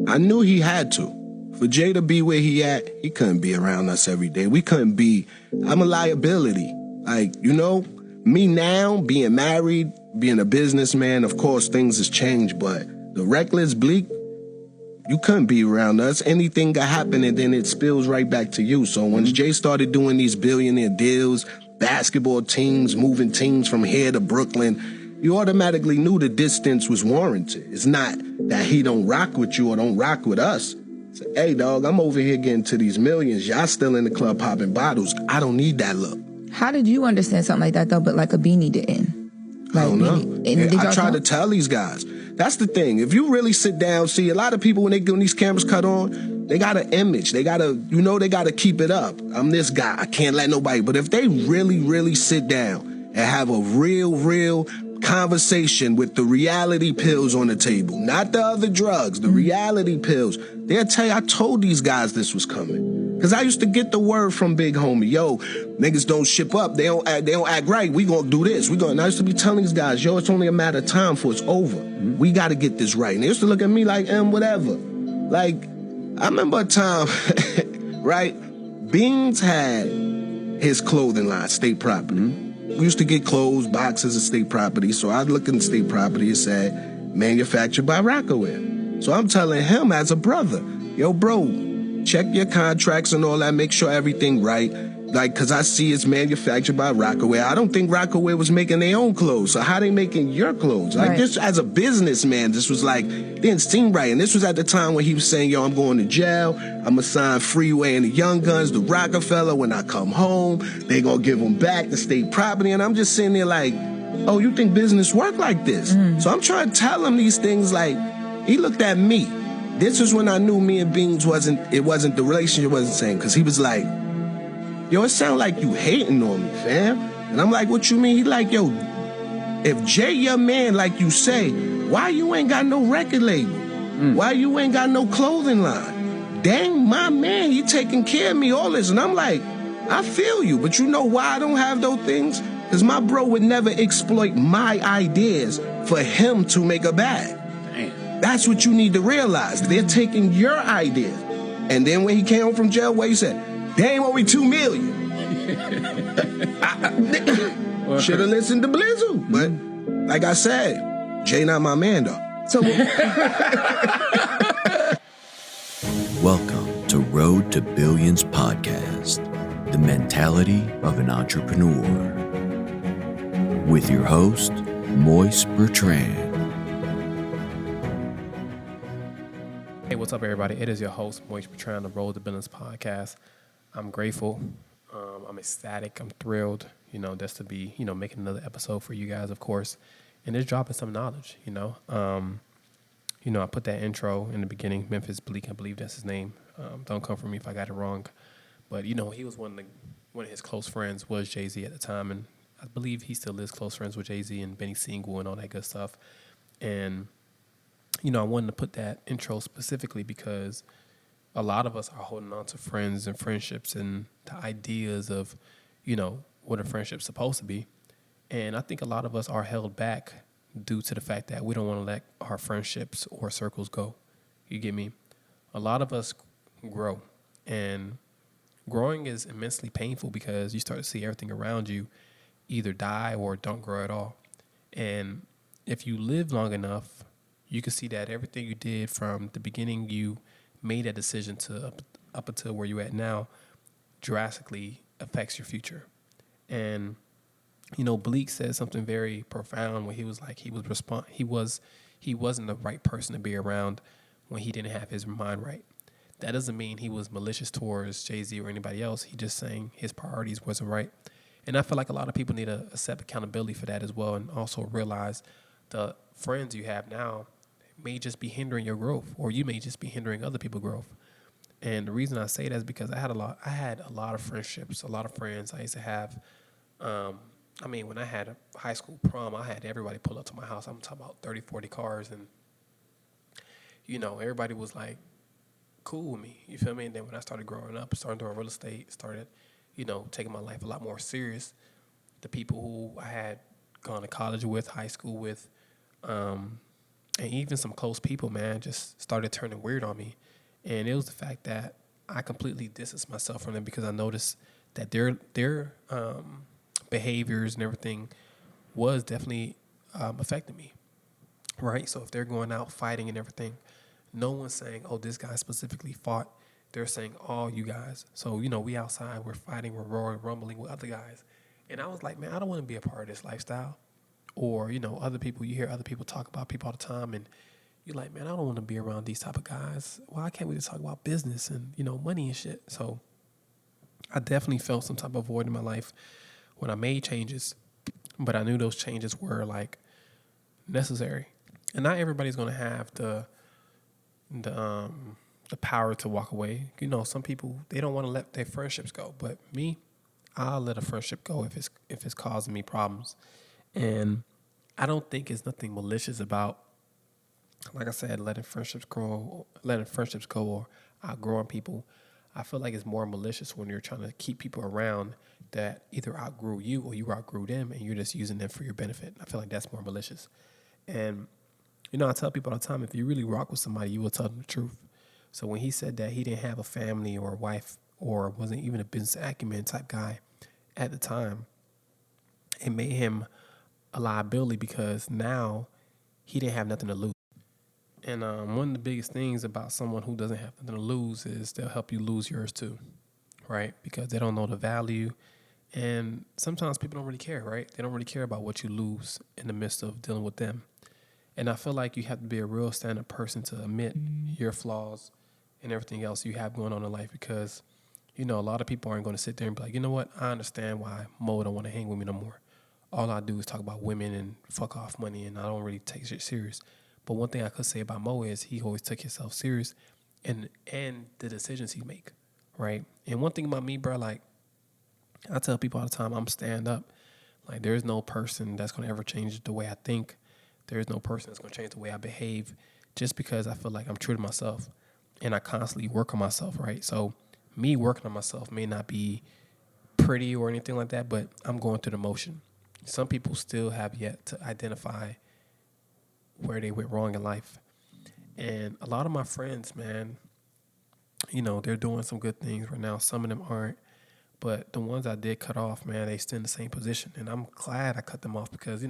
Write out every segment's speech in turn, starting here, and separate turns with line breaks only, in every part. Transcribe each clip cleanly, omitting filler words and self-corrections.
I knew he had to. For Jay to be where he at, he couldn't be around us every day. We couldn't be. I'm a liability. Like, you know, me now, being married, being a businessman, of course, things has changed, but the reckless Bleak, you couldn't be around us. Anything could happen and then it spills right back to you. So once Jay started doing these billionaire deals, basketball teams, moving teams from here to Brooklyn, you automatically knew the distance was warranted. It's not that he don't rock with you or don't rock with us. It's, hey, dog, I'm over here getting to these millions. Y'all still in the club popping bottles. I don't need that look.
How did you understand something like that, though, but like a Beanie didn't? Like,
I don't know. I try to tell these guys. That's the thing. If you really sit down, see, a lot of people, when they get these cameras cut on, they got an image. They got to, they got to keep it up. I'm this guy. I can't let nobody. But if they really, really sit down and have a real conversation with the reality pills on the table, not the other drugs, the reality pills, they'll tell you, I told these guys this was coming. Because I used to get the word from Big Homie, yo, niggas don't ship up. They don't act right. We gonna do this. And I used to be telling these guys, yo, it's only a matter of time before it's over. We got to get this right. And they used to look at me like, whatever. Like, I remember a time, right? Beans had his clothing line, State Property. We used to get clothes, boxes of State Property. So I'd look in State Property and said, manufactured by Rockaway. So I'm telling him as a brother, yo, bro, check your contracts and all that. Make sure everything right. Like, because I see it's manufactured by Rockaway. I don't think Rockaway was making their own clothes. So how they making your clothes? Like, this, as a businessman, this was like, didn't seem right. And this was at the time when he was saying, yo, I'm going to jail. I'm going to sign Freeway and the Young Guns, the Rockefeller. When I come home, they going to give them back the State Property. And I'm just sitting there like, oh, you think business work like this? So I'm trying to tell him these things like, he looked at me. This was when I knew me and Beans the relationship wasn't the same. Because he was like, yo, it sound like you hating on me, fam. And I'm like, what you mean? He like, yo, if Jay your man, like you say, why you ain't got no record label? Why you ain't got no clothing line? Dang, my man, he taking care of me, all this. And I'm like, I feel you, but you know why I don't have those things? Because my bro would never exploit my ideas for him to make a bag. That's what you need to realize. They're taking your ideas. And then when he came home from jail, what he said? They ain't owe me $2 million. Should have listened to Blizzle. But like I said, Jay not my man though.
So
welcome to Road to Billions podcast, the mentality of an entrepreneur. With your host, Moise Bertrand.
Hey, what's up, everybody? It is your host, Moise Bertrand, the Road to Billions podcast. I'm grateful. I'm ecstatic. I'm thrilled, just to be, making another episode for you guys, of course, and just dropping some knowledge, I put that intro in the beginning, Memphis Bleak, I believe that's his name. Don't come for me if I got it wrong. But, he was one of his close friends was Jay-Z at the time, and I believe he still is close friends with Jay-Z and Benny Siegel and all that good stuff. And I wanted to put that intro specifically because a lot of us are holding on to friends and friendships and the ideas of, what a friendship's supposed to be. And I think a lot of us are held back due to the fact that we don't want to let our friendships or circles go. You get me? A lot of us grow, and growing is immensely painful because you start to see everything around you either die or don't grow at all. And if you live long enough, you can see that everything you did from the beginning you made that decision to up until where you're at now drastically affects your future. And, Bleak said something very profound when he was like, he wasn't the right person to be around when he didn't have his mind right. That doesn't mean he was malicious towards Jay-Z or anybody else. He just saying his priorities wasn't right. And I feel like a lot of people need to accept accountability for that as well, and also realize the friends you have now may just be hindering your growth, or you may just be hindering other people's growth. And the reason I say that is because I had a lot of friendships, a lot of friends I used to have. When I had a high school prom, I had everybody pull up to my house. I'm talking about 30, 40 cars, and, everybody was like cool with me. You feel me? And then when I started growing up, started doing real estate, started, taking my life a lot more serious, the people who I had gone to college with, high school with, And even some close people, man, just started turning weird on me. And it was the fact that I completely distanced myself from them because I noticed that their behaviors and everything was definitely affecting me, right? So if they're going out fighting and everything, no one's saying, oh, this guy specifically fought. They're saying, all you guys. So, we outside, we're fighting, we're roaring, rumbling with other guys. And I was like, man, I don't want to be a part of this lifestyle. Or, other people, you hear other people talk about people all the time, and you're like, man, I don't want to be around these type of guys. Why can't we just talk about business and, money and shit? So I definitely felt some type of void in my life when I made changes, but I knew those changes were like necessary. And not everybody's going to have the power to walk away. Some people, they don't want to let their friendships go, but me, I'll let a friendship go if it's causing me problems. And I don't think it's nothing malicious about, like I said, letting friendships go or outgrowing people. I feel like it's more malicious when you're trying to keep people around that either outgrew you or you outgrew them and you're just using them for your benefit. I feel like that's more malicious. And, I tell people all the time, if you really rock with somebody, you will tell them the truth. So when he said that he didn't have a family or a wife or wasn't even a business acumen type guy at the time, it made him a liability because now he didn't have nothing to lose. And one of the biggest things about someone who doesn't have nothing to lose is they'll help you lose yours too, right? Because they don't know the value. And sometimes people don't really care, right? They don't really care about what you lose in the midst of dealing with them. And I feel like you have to be a real stand-up person to admit your flaws and everything else you have going on in life because, a lot of people aren't going to sit there and be like, you know what? I understand why Mo don't want to hang with me no more. All I do is talk about women and fuck off money, and I don't really take shit serious. But one thing I could say about Mo is he always took himself serious and the decisions he make, right? And one thing about me, bro, like, I tell people all the time, I'm stand up. Like, there's no person that's going to ever change the way I think. There's no person that's going to change the way I behave just because I feel like I'm true to myself and I constantly work on myself, right? So me working on myself may not be pretty or anything like that, but I'm going through the motion. Some people still have yet to identify where they went wrong in life. And a lot of my friends, man, they're doing some good things right now. Some of them aren't. But the ones I did cut off, man, they still in the same position. And I'm glad I cut them off because,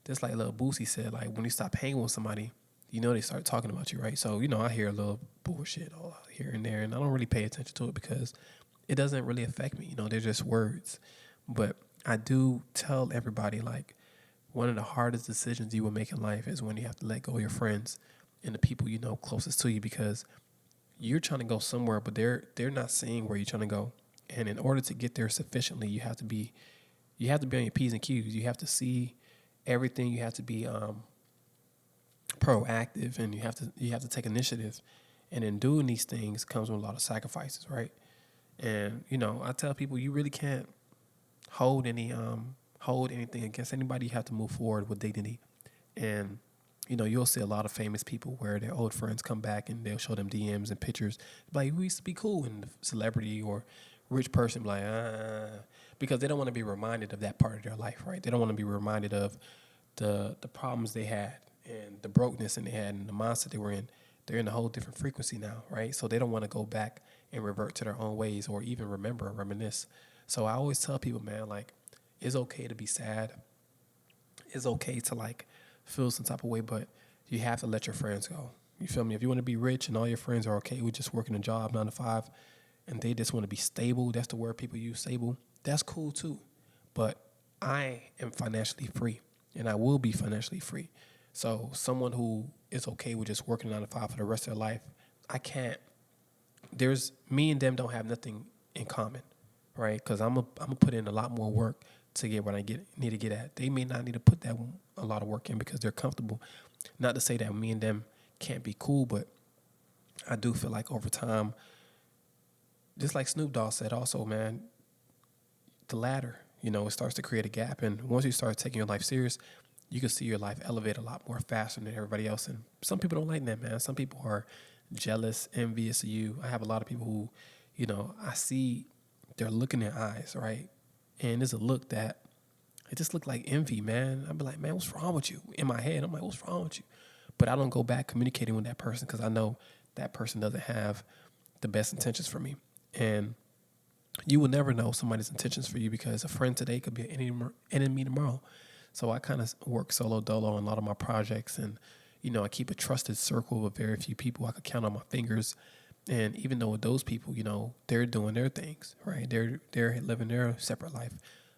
just like Lil Boosie said, like when you stop hanging with somebody, they start talking about you, right? So, I hear a little bullshit all here and there, and I don't really pay attention to it because it doesn't really affect me. They're just words. But I do tell everybody, like, one of the hardest decisions you will make in life is when you have to let go of your friends and the people closest to you because you're trying to go somewhere, but they're not seeing where you're trying to go. And in order to get there sufficiently, you have to be on your P's and Q's. You have to see everything. You have to be proactive, and you have to take initiative. And in doing these things comes with a lot of sacrifices, right? And I tell people you really can't hold anything against anybody. You have to move forward with dignity. And you'll see a lot of famous people where their old friends come back and they'll show them DMs and pictures like we used to be cool, and the celebrity or rich person be like because they don't want to be reminded of that part of their life, right? They don't want to be reminded of the problems they had and the brokenness they had and the mindset they were in. They're in a whole different frequency now, right? So they don't want to go back and revert to their own ways or even remember or reminisce. So I always tell people, man, like, it's okay to be sad. It's okay to, like, feel some type of way, but you have to let your friends go. You feel me? If you want to be rich and all your friends are okay with just working a job 9 to 5 and they just want to be stable, that's the word people use, stable, that's cool too. But I am financially free, and I will be financially free. So someone who is okay with just working 9 to 5 for the rest of their life, I can't. Me and them don't have nothing in common, right? Because I'm gonna put in a lot more work to get what I need to get at. They may not need to put that a lot of work in because they're comfortable. Not to say that me and them can't be cool, but I do feel like over time, just like Snoop Dogg said also, man, the ladder, it starts to create a gap. And once you start taking your life serious, you can see your life elevate a lot more faster than everybody else. And some people don't like that, man. Some people are jealous, envious of you. I have a lot of people who, I see their look in their eyes, right? And there's a look that, it just looked like envy, man. I'd be like, man, what's wrong with you? In my head, I'm like, what's wrong with you? But I don't go back communicating with that person because I know that person doesn't have the best intentions for me. And you will never know somebody's intentions for you because a friend today could be an enemy tomorrow. So I kind of work solo dolo on a lot of my projects, and I keep a trusted circle of very few people I could count on my fingers. And even though with those people, they're doing their things, right? They're living their separate life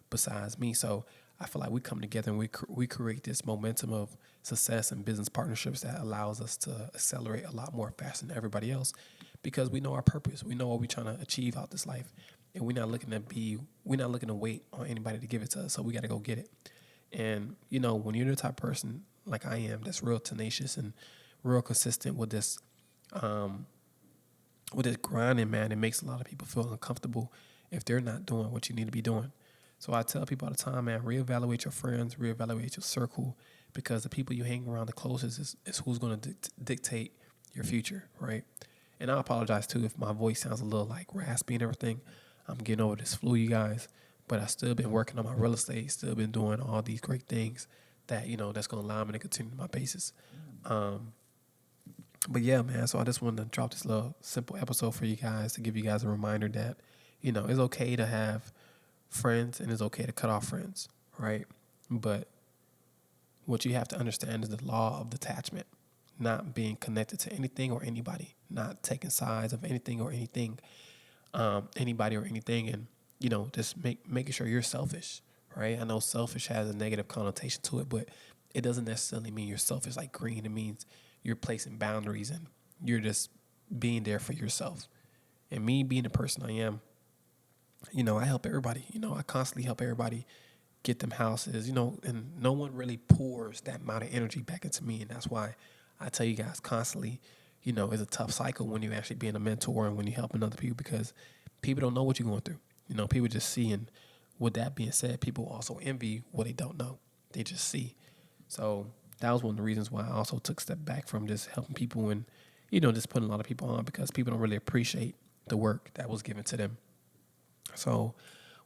besides me. So I feel like we come together and we create this momentum of success and business partnerships that allows us to accelerate a lot more faster than everybody else because we know our purpose. We know what we're trying to achieve out this life. And we're not looking to wait on anybody to give it to us. So we got to go get it. And, when you're the type of person like I am, that's real tenacious and real consistent with this grinding, man, it makes a lot of people feel uncomfortable if they're not doing what you need to be doing. So I tell people all the time, man, reevaluate your friends, reevaluate your circle, because the people you hang around the closest is who's going to dictate your future, right? And I apologize, too, if my voice sounds a little like raspy and everything. I'm getting over this flu, you guys. But I still been working on my real estate, still been doing all these great things that, that's going to allow me to continue my basis. But yeah, man, so I just wanted to drop this little simple episode for you guys to give you guys a reminder that, it's okay to have friends and it's okay to cut off friends, right? But what you have to understand is the law of detachment, not being connected to anything or anybody, not taking sides of anything or anything, anybody or anything, and just making sure you're selfish, right? I know selfish has a negative connotation to it, but it doesn't necessarily mean you're selfish like green. It means you're placing boundaries and you're just being there for yourself. And me being the person I am, I help everybody. I constantly help everybody get them houses, and no one really pours that amount of energy back into me. And that's why I tell you guys constantly, it's a tough cycle when you're actually being a mentor and when you're helping other people because people don't know what you're going through. People just see. And with that being said, people also envy what they don't know. They just see. So that was one of the reasons why I also took a step back from just helping people and, just putting a lot of people on because people don't really appreciate the work that was given to them. So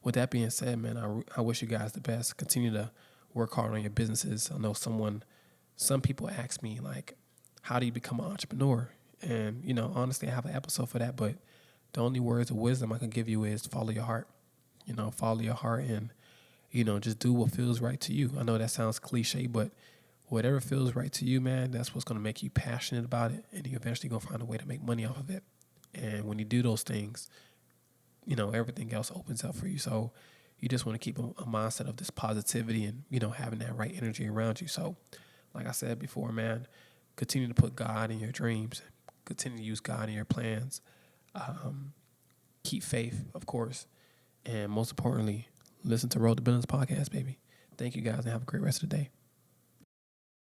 with that being said, man, I wish you guys the best. Continue to work hard on your businesses. I know some people ask me, like, how do you become an entrepreneur? And, honestly, I have an episode for that, but the only words of wisdom I can give you is follow your heart. Follow your heart and, just do what feels right to you. I know that sounds cliche, but whatever feels right to you, man, that's what's going to make you passionate about it. And you're eventually going to find a way to make money off of it. And when you do those things, everything else opens up for you. So you just want to keep a mindset of this positivity and, having that right energy around you. So like I said before, man, continue to put God in your dreams. Continue to use God in your plans. Keep faith, of course. And most importantly, listen to Road to Business podcast, baby. Thank you guys and have a great rest of the day.